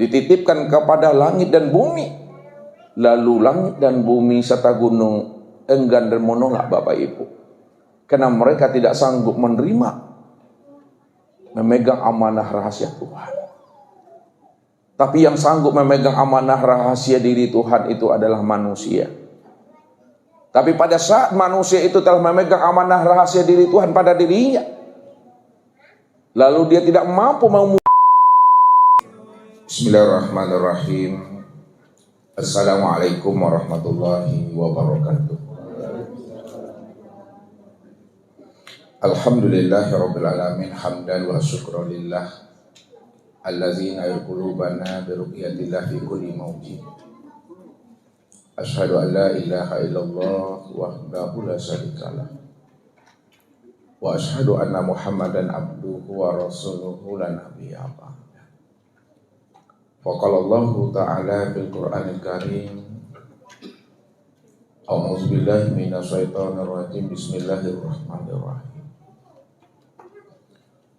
dititipkan kepada langit dan bumi. Lalu langit dan bumi serta gunung enggan dan menolak Bapak Ibu, karena mereka tidak sanggup menerima memegang amanah rahasia Tuhan. Tapi yang sanggup memegang amanah rahasia diri Tuhan itu adalah manusia. Tapi pada saat manusia itu telah memegang amanah rahasia diri Tuhan pada dirinya, lalu dia tidak mampu Bismillahirrahmanirrahim. Assalamualaikum warahmatullahi wabarakatuh. Alhamdulillahirabbil alamin, hamdan wa syukran lillah allazi na'ir qulubana bi ru'yatillah fi kulli mawjid. Asyhadu an la ilaha illallah wahdahu la syarikalah wa asyhadu anna Muhammadan abduhu wa rasuluhu la nabiyya ba'da. Faqala Allahu ta'ala fil Qur'anil Karim, A'udzu billahi minasyaitonir rajim, bismillahirrahmanirrahim.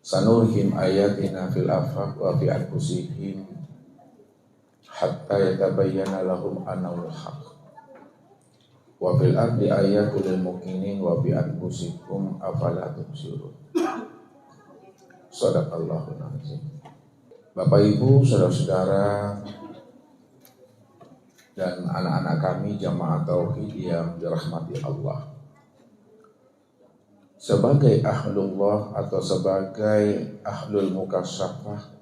Sanurihim ayatina fil afaq wa fi anfusihim hatta yatabayyana lahum annahul haqq. Wa fil ardi ayatul lil muqinin wa bi anfusikum afala tubsirun. Shadaqallahul azim. Bapak Ibu, saudara-saudara dan anak-anak kami jamaah tauhid yang dirahmati Allah. Sebagai ahlullah atau sebagai ahlul mukasyafah,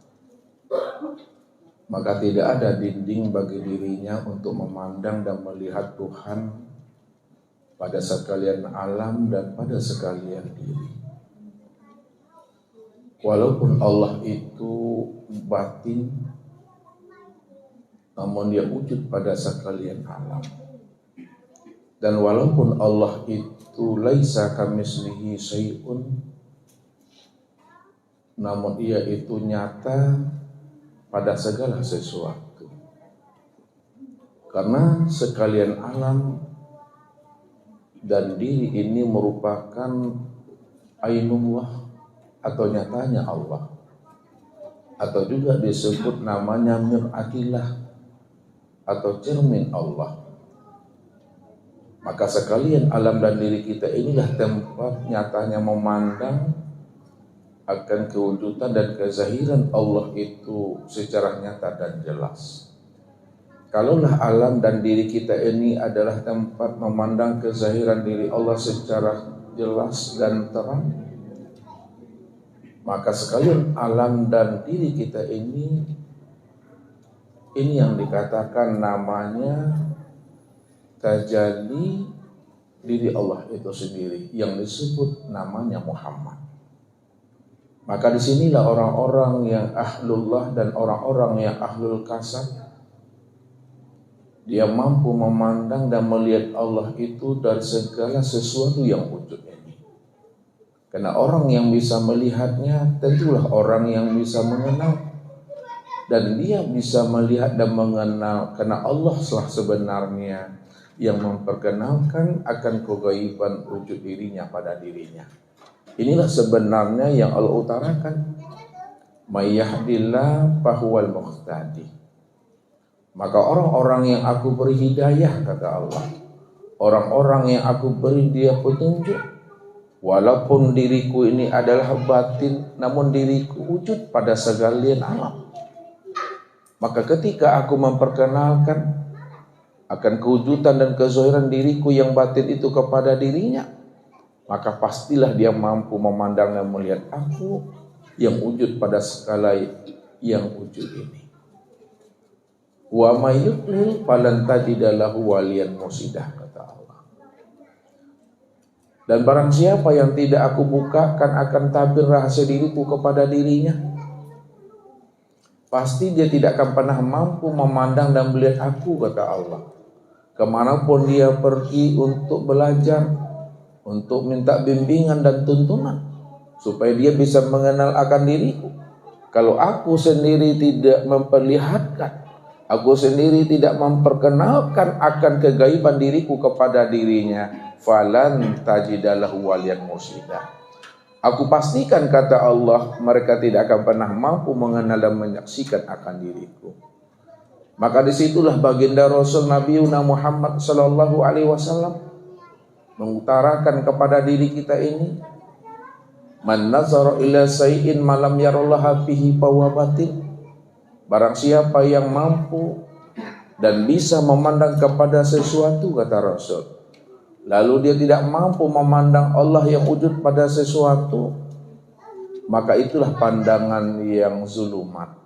maka tidak ada dinding bagi dirinya untuk memandang dan melihat Tuhan pada sekalian alam dan pada sekalian diri. Walaupun Allah itu batin, namun dia wujud pada sekalian alam. Dan walaupun Allah itu laisa kamitslihi syai'un, namun ia itu nyata pada segala sesuatu. Karena sekalian alam dan diri ini merupakan ainullah atau nyatanya Allah, atau juga disebut namanya mir'atillah atau cermin Allah. Maka sekalian alam dan diri kita inilah tempat nyatanya memandang akan kewujudan dan kezahiran Allah itu secara nyata dan jelas. Kalaulah alam dan diri kita ini adalah tempat memandang kezahiran diri Allah secara jelas dan terang, maka sekalian alam dan diri kita ini yang dikatakan namanya tajalli diri Allah itu sendiri, yang disebut namanya Muhammad. Maka disinilah orang-orang yang ahlullah dan orang-orang yang ahlul kasab, dia mampu memandang dan melihat Allah itu dari segala sesuatu yang wujud ini. Karena orang yang bisa melihatnya tentulah orang yang bisa mengenal, dan dia bisa melihat dan mengenal karena Allah lah sebenarnya yang memperkenalkan akan kegaiban wujud dirinya pada dirinya. Inilah sebenarnya yang Allah utarakan, may yahdillah fahuwal muhtadi. Maka orang-orang yang aku beri hidayah, kata Allah, orang-orang yang aku beri dia petunjuk, walaupun diriku ini adalah batin, namun diriku wujud pada segalian alam. Maka ketika aku memperkenalkan akan kewujudan dan kezahiran diriku yang batin itu kepada dirinya, maka pastilah dia mampu memandang dan melihat aku yang wujud pada skala yang wujud ini. Wa may yudlil falan tajida lahu waliyan mursidah, kata Allah. Dan barang siapa yang tidak aku bukakan akan tabir rahasia diriku kepada dirinya, pasti dia tidak akan pernah mampu memandang dan melihat aku, kata Allah. Kemanapun dia pergi untuk belajar, untuk minta bimbingan dan tuntunan, supaya dia bisa mengenal akan diriku. Kalau aku sendiri tidak memperlihatkan, aku sendiri tidak memperkenalkan akan kegaiban diriku kepada dirinya, falan tajidalahu waliyan mursyida. Aku pastikan, kata Allah, mereka tidak akan pernah mampu mengenal dan menyaksikan akan diriku. Maka disitulah baginda Rasul Nabi Muhammad Sallallahu Alaihi Wasallam mengutarakan kepada diri kita ini, man nazara ila sayyin malam yarallaha fihi fahuwa batil. Barang siapa yang mampu dan bisa memandang kepada sesuatu, kata Rasul, lalu dia tidak mampu memandang Allah yang wujud pada sesuatu, maka itulah pandangan yang zulumat.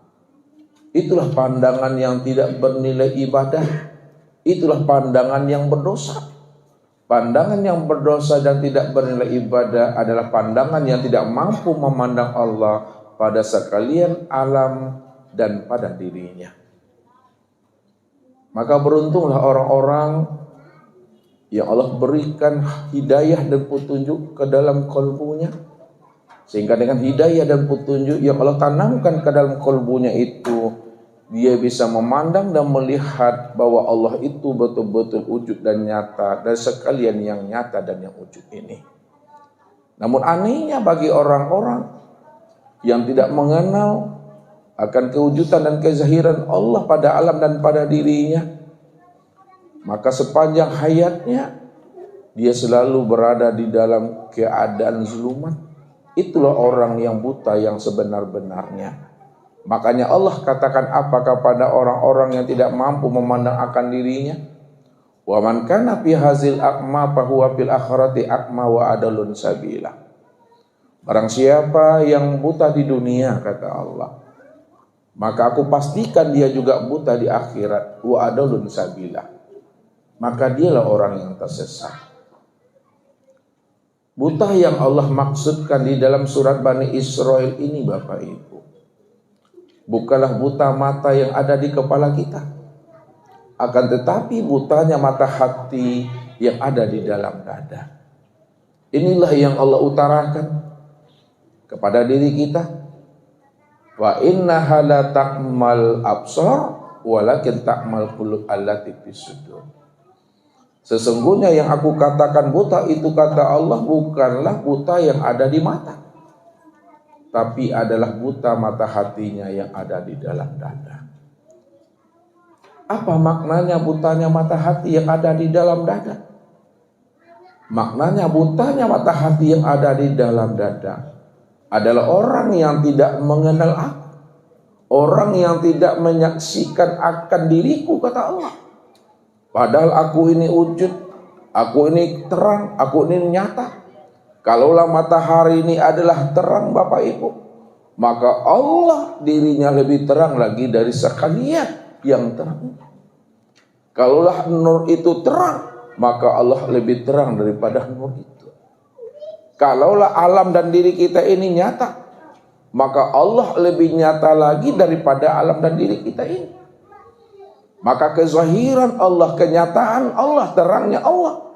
Itulah pandangan yang tidak bernilai ibadah. Itulah pandangan yang berdosa. Pandangan yang berdosa dan tidak bernilai ibadah adalah pandangan yang tidak mampu memandang Allah pada sekalian alam dan pada dirinya. Maka beruntunglah orang-orang yang Allah berikan hidayah dan petunjuk ke dalam kalbunya, sehingga dengan hidayah dan petunjuk yang Allah tanamkan ke dalam kalbunya itu, dia bisa memandang dan melihat bahwa Allah itu betul-betul wujud dan nyata, dan sekalian yang nyata dan yang wujud ini. Namun anehnya bagi orang-orang yang tidak mengenal akan kewujudan dan kezahiran Allah pada alam dan pada dirinya, maka sepanjang hayatnya dia selalu berada di dalam keadaan zulumat. Itulah orang yang buta yang sebenar-benarnya. Makanya Allah katakan apa kepada orang-orang yang tidak mampu memandang akan dirinya? Wa man kana fi hazil aqma fa huwa fil akhirati aqma wa adalun sabila. Barang siapa yang buta di dunia, kata Allah, maka aku pastikan dia juga buta di akhirat, wa adalun sabila. Maka dialah orang yang tersesat. Buta yang Allah maksudkan di dalam surat Bani Israel ini, Bapak Ibu, bukanlah buta mata yang ada di kepala kita, akan tetapi butanya mata hati yang ada di dalam dada. Inilah yang Allah utarakan kepada diri kita. Wa innaha la ta'mal absar walakin ta'mal qulub allati fis sudur. Sesungguhnya yang aku katakan buta itu, kata Allah, bukanlah buta yang ada di mata, tapi adalah buta mata hatinya yang ada di dalam dada. Apa maknanya butanya mata hati yang ada di dalam dada? Maknanya butanya mata hati yang ada di dalam dada adalah orang yang tidak mengenal aku, orang yang tidak menyaksikan akan diriku, kata Allah. Padahal aku ini wujud, aku ini terang, aku ini nyata. Kalaulah matahari ini adalah terang, Bapak Ibu, maka Allah dirinya lebih terang lagi dari sekalian yang terang. Kalaulah nur itu terang, maka Allah lebih terang daripada nur itu. Kalaulah alam dan diri kita ini nyata, maka Allah lebih nyata lagi daripada alam dan diri kita ini. Maka kezahiran Allah, kenyataan Allah, terangnya Allah,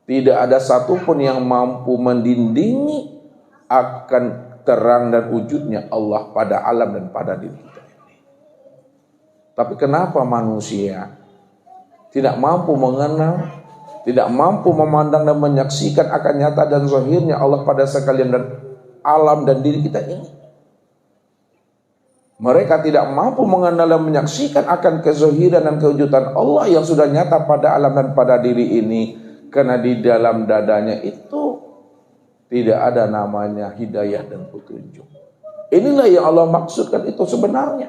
tidak ada satupun yang mampu mendindingi akan terang dan wujudnya Allah pada alam dan pada diri kita ini. Tapi kenapa manusia tidak mampu mengenal, tidak mampu memandang dan menyaksikan akan nyata dan zahirnya Allah pada sekalian dan alam dan diri kita ini? Mereka tidak mampu mengenal dan menyaksikan akan kezahiran dan kewujudan Allah yang sudah nyata pada alam dan pada diri ini, karena di dalam dadanya itu tidak ada namanya hidayah dan petunjuk. Inilah yang Allah maksudkan itu sebenarnya.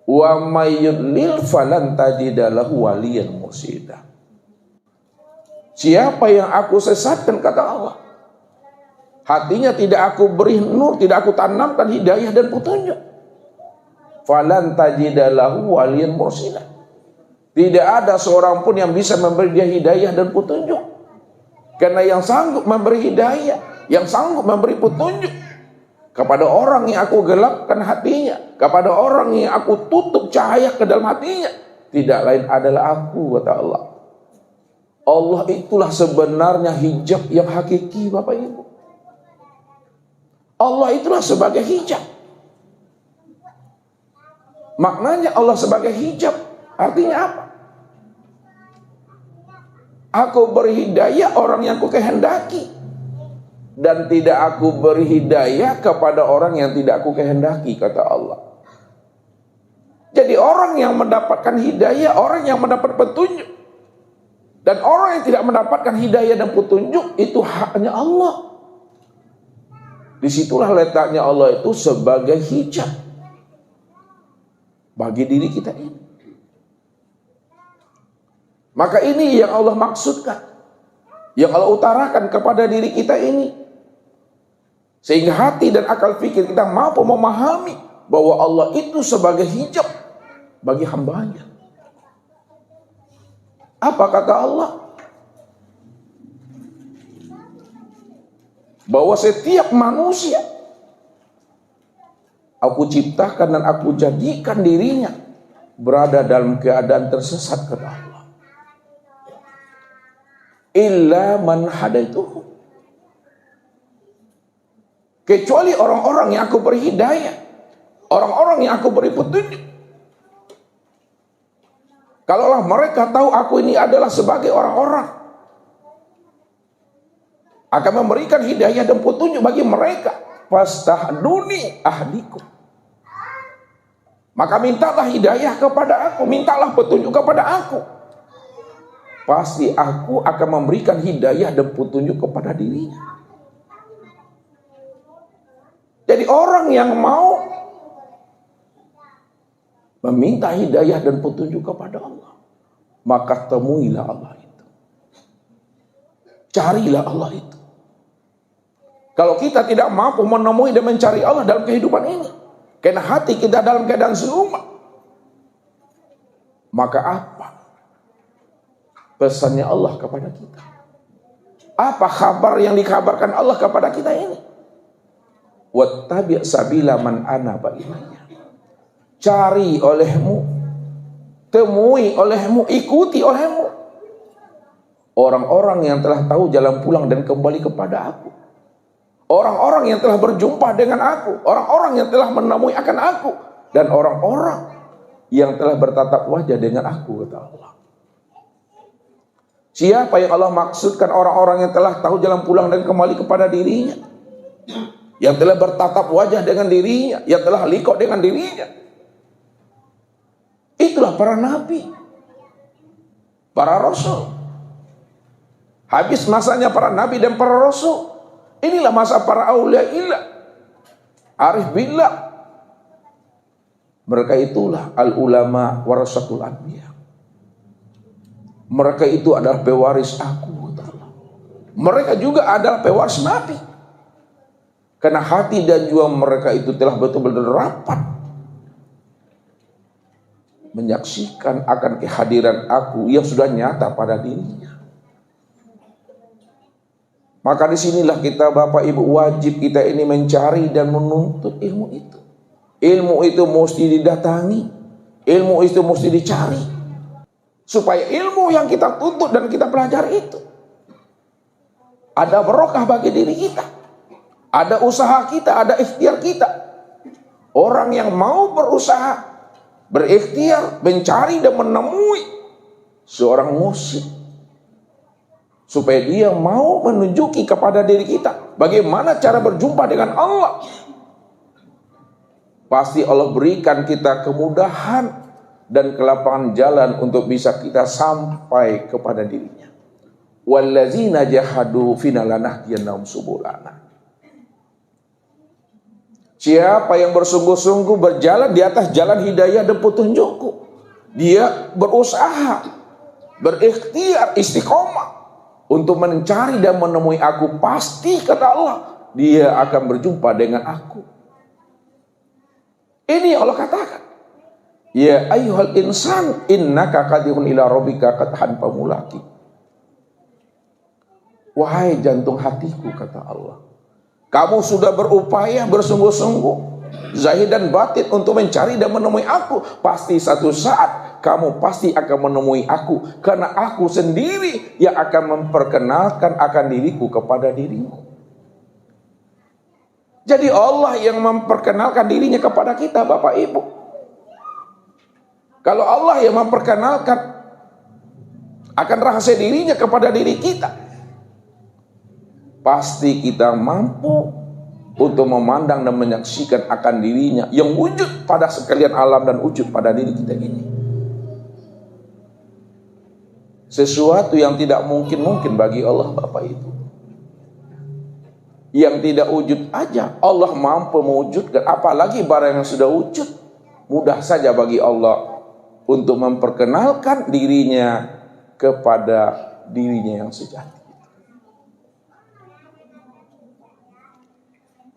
Wa may yudlil falan tajida lahu waliyan mursida. Siapa yang aku sesatkan, kata Allah, hatinya tidak aku beri nur, tidak aku tanamkan hidayah dan petunjuk, falan tajida lahu waliyan mursida. Tidak ada seorang pun yang bisa memberi dia hidayah dan petunjuk. Karena yang sanggup memberi hidayah, yang sanggup memberi petunjuk kepada orang yang aku gelapkan hatinya, kepada orang yang aku tutup cahaya ke dalam hatinya, tidak lain adalah aku, kata Allah. Allah itulah sebenarnya hijab yang hakiki, Bapak Ibu. Allah itulah sebagai hijab. Maknanya Allah sebagai hijab artinya apa? Aku beri hidayah orang yang aku kehendaki, dan tidak aku beri hidayah kepada orang yang tidak aku kehendaki, kata Allah. Jadi orang yang mendapatkan hidayah, orang yang mendapat petunjuk, dan orang yang tidak mendapatkan hidayah dan petunjuk, itu haknya Allah. Disitulah letaknya Allah itu sebagai hijab bagi diri kita ini. Maka ini yang Allah maksudkan, yang Allah utarakan kepada diri kita ini, sehingga hati dan akal fikir kita mampu memahami bahwa Allah itu sebagai hijab bagi hambanya. Apa kata Allah? Bahwa setiap manusia aku ciptakan dan aku jadikan dirinya berada dalam keadaan tersesat, kata Allah. Illa man hadaituhu, kecuali orang-orang yang aku beri hidayah, orang-orang yang aku beri petunjuk. Kalaulah mereka tahu aku ini adalah sebagai orang-orang, akan memberikan hidayah dan petunjuk bagi mereka. Fastahduni ahdikum, maka mintalah hidayah kepada aku, mintalah petunjuk kepada aku. Pasti aku akan memberikan hidayah dan petunjuk kepada dirinya. Jadi orang yang mau meminta hidayah dan petunjuk kepada Allah, maka temuilah Allah itu, carilah Allah itu. Kalau kita tidak mampu menemui dan mencari Allah dalam kehidupan ini, karena hati kita dalam keadaan siluman, maka apa pesannya Allah kepada kita? Apa kabar yang dikabarkan Allah kepada kita ini? Wattabi' sabila man anaba ilayya. Cari olehmu, temui olehmu, ikuti olehmu orang-orang yang telah tahu jalan pulang dan kembali kepada aku. Orang-orang yang telah berjumpa dengan aku, orang-orang yang telah menemui akan aku, dan orang-orang yang telah bertatap wajah dengan aku, kata Allah. Siapa yang Allah maksudkan orang-orang yang telah tahu jalan pulang dan kembali kepada dirinya, yang telah bertatap wajah dengan dirinya, yang telah liqo dengan dirinya? Itulah para nabi, para rasul. Habis masanya para nabi dan para rasul, inilah masa para aulia ilah, arif billah. Mereka itulah al-ulama warasatul anbiya. Mereka itu adalah pewaris aku. Mereka juga adalah pewaris nabi. Karena hati dan jiwa mereka itu telah betul-betul rapat menyaksikan akan kehadiran aku yang sudah nyata pada dirinya. Maka disinilah kita, Bapak Ibu, wajib kita ini mencari dan menuntut ilmu itu. Ilmu itu mesti didatangi, ilmu itu mesti dicari, supaya ilmu yang kita tuntut dan kita pelajari itu ada barokah bagi diri kita, ada usaha kita, ada ikhtiar kita. Orang yang mau berusaha, berikhtiar, mencari dan menemui seorang musyrik, supaya dia mau menunjuki kepada diri kita bagaimana cara berjumpa dengan Allah, pasti Allah berikan kita kemudahan dan kelapangan jalan untuk bisa kita sampai kepada dirinya. Wallazina jahadu fina lanahdiyannahum subulana. Siapa yang bersungguh-sungguh berjalan di atas jalan hidayah dan petunjukku, dia berusaha, berikhtiar, istiqomah untuk mencari dan menemui aku, pasti, kata Allah, dia akan berjumpa dengan aku. Ini Allah katakan, ya ayyuhal insan innaka kadihun ila rabbika qadhan pamulaki. Wahai jantung hatiku, kata Allah, kamu sudah berupaya bersungguh-sungguh, zahir dan batin untuk mencari dan menemui aku. Pasti satu saat kamu pasti akan menemui aku, karena aku sendiri yang akan memperkenalkan akan diriku kepada dirimu. Jadi Allah yang memperkenalkan dirinya kepada kita, Bapak Ibu. Kalau Allah yang memperkenalkan akan rahasia dirinya kepada diri kita, pasti kita mampu untuk memandang dan menyaksikan akan dirinya yang wujud pada sekalian alam dan wujud pada diri kita ini. Sesuatu yang tidak mungkin bagi Allah Bapak Ibu. Yang tidak wujud aja Allah mampu mewujudkan, apalagi barang yang sudah wujud. Mudah saja bagi Allah untuk memperkenalkan dirinya kepada dirinya yang sejati.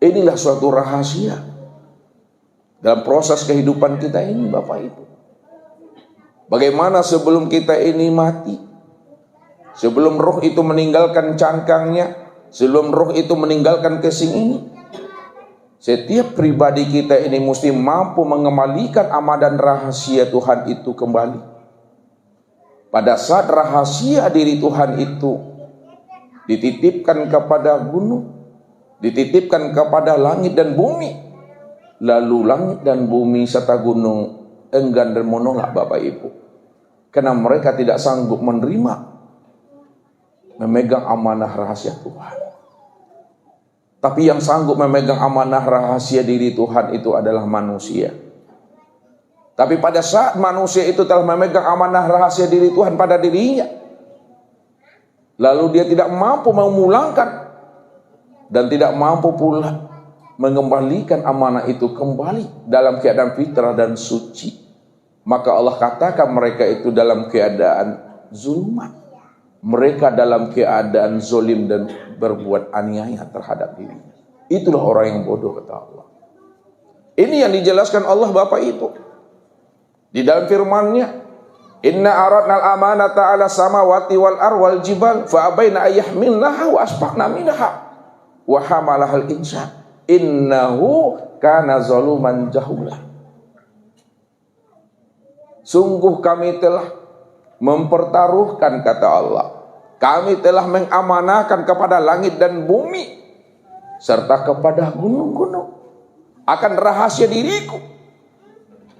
Inilah suatu rahasia dalam proses kehidupan kita ini Bapak Ibu. Bagaimana sebelum kita ini mati, sebelum roh itu meninggalkan cangkangnya, sebelum roh itu meninggalkan kesing ini, setiap pribadi kita ini mesti mampu mengembalikan amanah dan rahasia Tuhan itu kembali. Pada saat rahasia diri Tuhan itu dititipkan kepada gunung, dititipkan kepada langit dan bumi, lalu langit dan bumi serta gunung enggan dan menolak Bapak Ibu, karena mereka tidak sanggup menerima memegang amanah rahasia Tuhan. Tapi yang sanggup memegang amanah rahasia diri Tuhan itu adalah manusia. Tapi pada saat manusia itu telah memegang amanah rahasia diri Tuhan pada dirinya, lalu dia tidak mampu memulangkan dan tidak mampu pula mengembalikan amanah itu kembali dalam keadaan fitrah dan suci, maka Allah katakan mereka itu dalam keadaan zulmat. Mereka dalam keadaan zolim dan berbuat aniaya terhadap dirinya. Itulah orang yang bodoh, kata Allah. Ini yang dijelaskan Allah Bapak Ibu di dalam firman-Nya, inna aradna al-amanata 'ala samawati wal ar wal jibal fa abaina ayyahmilnaha wa asfaqna minha wa hamalahal insan innahu kana zaluman jahula. Sungguh kami telah mempertaruhkan, kata Allah, kami telah mengamanahkan kepada langit dan bumi serta kepada gunung-gunung akan rahasia diriku.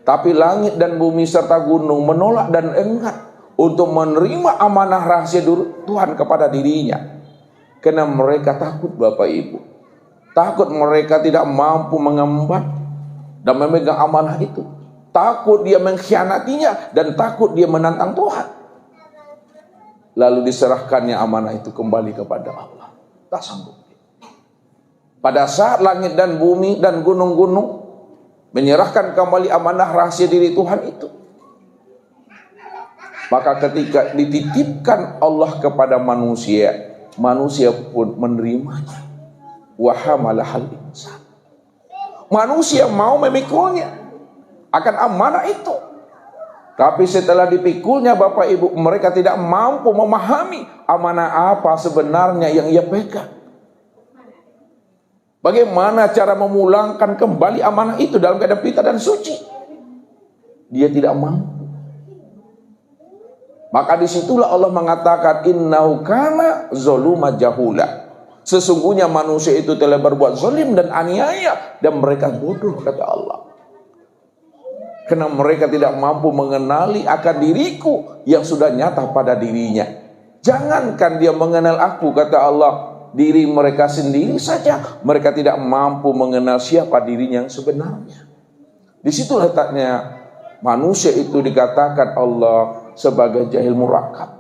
Tapi langit dan bumi serta gunung menolak dan enggan untuk menerima amanah rahasia Tuhan kepada dirinya. Karena mereka takut Bapak Ibu. Takut mereka tidak mampu mengemban dan memegang amanah itu. Takut dia mengkhianatinya dan takut dia menantang Tuhan. Lalu diserahkannya amanah itu kembali kepada Allah. Tak sanggup. Pada saat langit dan bumi dan gunung-gunung menyerahkan kembali amanah rahasia diri Tuhan itu, maka ketika dititipkan Allah kepada manusia, manusia pun menerimanya. Wa hamalahal insan. Manusia mau memikulnya akan amanah itu. Tapi setelah dipikulnya Bapak Ibu, mereka tidak mampu memahami amanah apa sebenarnya yang ia pegang. Bagaimana cara memulangkan kembali amanah itu dalam keadaan fitrah dan suci? Dia tidak mampu. Maka disitulah Allah mengatakan innahu kana zaluma jahula. Sesungguhnya manusia itu telah berbuat zalim dan aniaya dan mereka bodoh, kata Allah. Karena mereka tidak mampu mengenali akan diriku yang sudah nyata pada dirinya. Jangankan dia mengenal aku, kata Allah, diri mereka sendiri saja mereka tidak mampu mengenal siapa dirinya yang sebenarnya. Di situ letaknya manusia itu dikatakan Allah sebagai jahil murakab,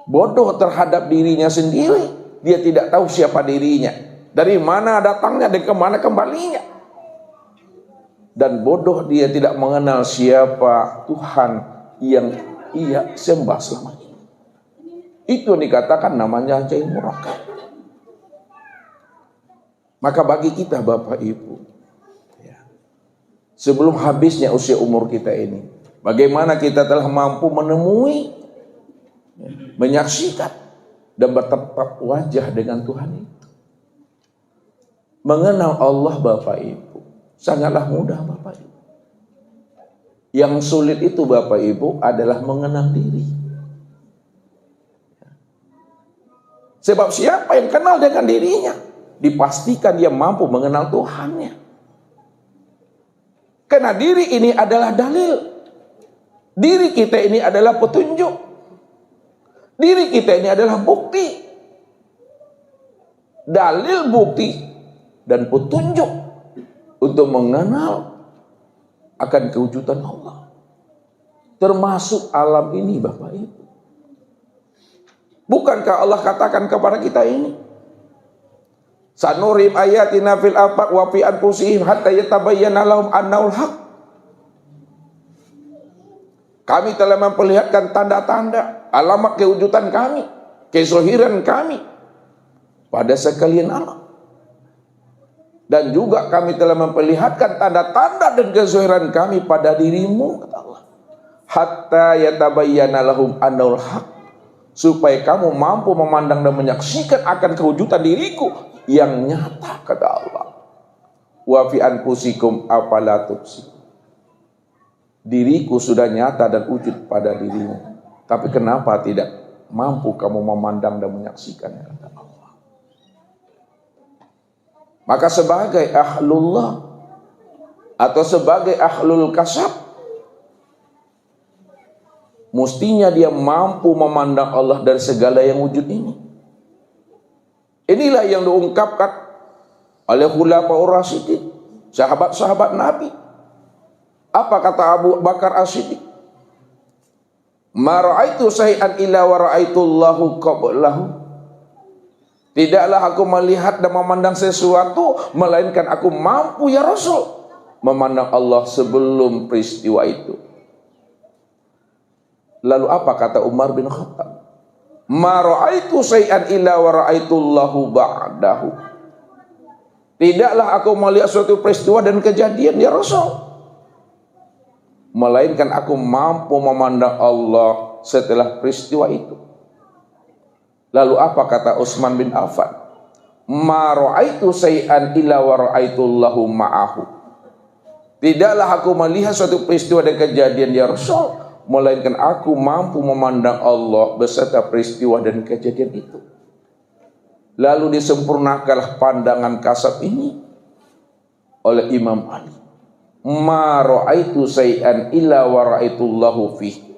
bodoh terhadap dirinya sendiri. Dia tidak tahu siapa dirinya, dari mana datangnya dan kemana kembalinya, dan bodoh dia tidak mengenal siapa Tuhan yang ia sembah selama ini. Itu yang dikatakan namanya jahil murakab. Maka bagi kita Bapak Ibu, ya, sebelum habisnya usia umur kita ini, bagaimana kita telah mampu menemui, menyaksikan dan bertatap wajah dengan Tuhan itu. Mengenal Allah Bapak Ibu sangatlah mudah Bapak Ibu. Yang sulit itu Bapak Ibu adalah mengenal diri. Sebab siapa yang kenal dengan dirinya, dipastikan dia mampu mengenal Tuhannya. Karena diri ini adalah dalil. Diri kita ini adalah petunjuk. Diri kita ini adalah bukti. dalil, bukti, dan petunjuk untuk mengenal akan kewujudan Allah. Termasuk alam ini, Bapak Ibu. Bukankah Allah katakan kepada kita ini? Sanurim ayatina fil afaq wa fi anfusihim hatta yatabayyana lahum annahul haq. Kami telah memperlihatkan tanda-tanda, alamat kewujudan kami, kezohiran kami pada sekalian alam. Dan juga kami telah memperlihatkan tanda-tanda dan kezohiran kami pada dirimu, kata Allah. Hatta yatabayyana lahum annahul haq. Supaya kamu mampu memandang dan menyaksikan akan kewujudan diriku yang nyata, kata Allah. Wa fi anfusikum afala tubsirun. Diriku sudah nyata dan wujud pada dirimu, tapi kenapa tidak mampu kamu memandang dan menyaksikannya, kata Allah. Maka sebagai ahlullah atau sebagai ahlul kasab, mestinya dia mampu memandang Allah dari segala yang wujud ini. Inilah yang diungkapkan oleh khulafaur rasyidin, sahabat-sahabat Nabi. Apa kata Abu Bakar As-Siddiq? Ma ra'aitu syai'an illa wa ra'aitullahu qablahu. Tidaklah aku melihat dan memandang sesuatu melainkan aku mampu, ya Rasul, memandang Allah sebelum peristiwa itu. Lalu apa kata Umar bin Khattab? Ma ra'aitu syai'an illa wa ra'aitullahu ba'dahu. Tidaklah aku melihat suatu peristiwa dan kejadian, ya Rasul, melainkan aku mampu memandang Allah setelah peristiwa itu. Lalu apa kata Utsman bin Affan? Ma ra'aitu syai'an illa wa ra'aitullahu ma'ahu. Tidaklah aku melihat suatu peristiwa dan kejadian, ya Rasul, melainkan aku mampu memandang Allah beserta peristiwa dan kejadian itu. Lalu disempurnakanlah pandangan kasab ini oleh Imam Ali. Ma ra'aitu syai'an illa wa ra'aitullahu fih.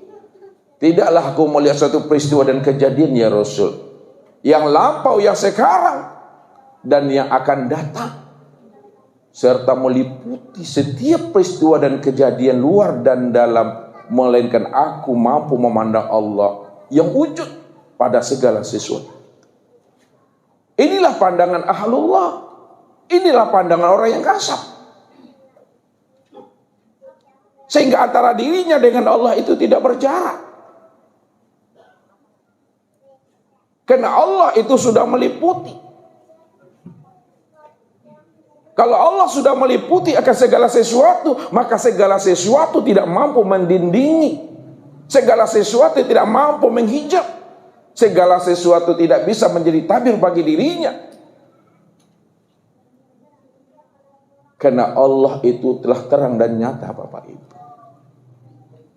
Tidaklah aku melihat suatu peristiwa dan kejadian, ya Rasul, yang lampau, yang sekarang, dan yang akan datang, serta meliputi setiap peristiwa dan kejadian luar dan dalam, melainkan aku mampu memandang Allah yang wujud pada segala sesuatu. Inilah pandangan ahlullah. Inilah pandangan orang yang kasab. Sehingga antara dirinya dengan Allah itu tidak berjarak. Karena Allah itu sudah meliputi. Kalau Allah sudah meliputi akan segala sesuatu, maka segala sesuatu tidak mampu mendindingi. Segala sesuatu tidak mampu menghijab. Segala sesuatu tidak bisa menjadi tabir bagi dirinya. Karena Allah itu telah terang dan nyata, Bapak Ibu.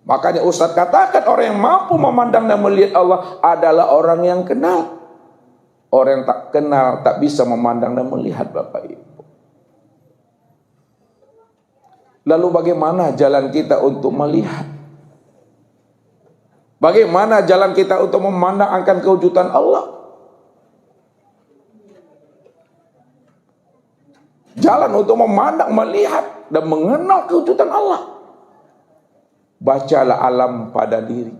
Makanya Ustaz katakan orang yang mampu memandang dan melihat Allah adalah orang yang kenal. Orang yang tak kenal tak bisa memandang dan melihat, Bapak Ibu. Lalu bagaimana jalan kita untuk melihat? Bagaimana jalan kita untuk memandang akan kewujudan Allah? Jalan untuk memandang, melihat, dan mengenal kewujudan Allah. Bacalah alam pada diri.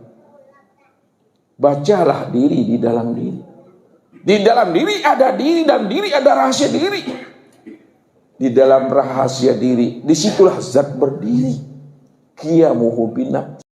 Bacalah diri di dalam diri. Di dalam diri ada diri dan diri ada rahasia diri. Di dalam rahasia diri, disitulah zat berdiri. Qiyamuhu binafsi.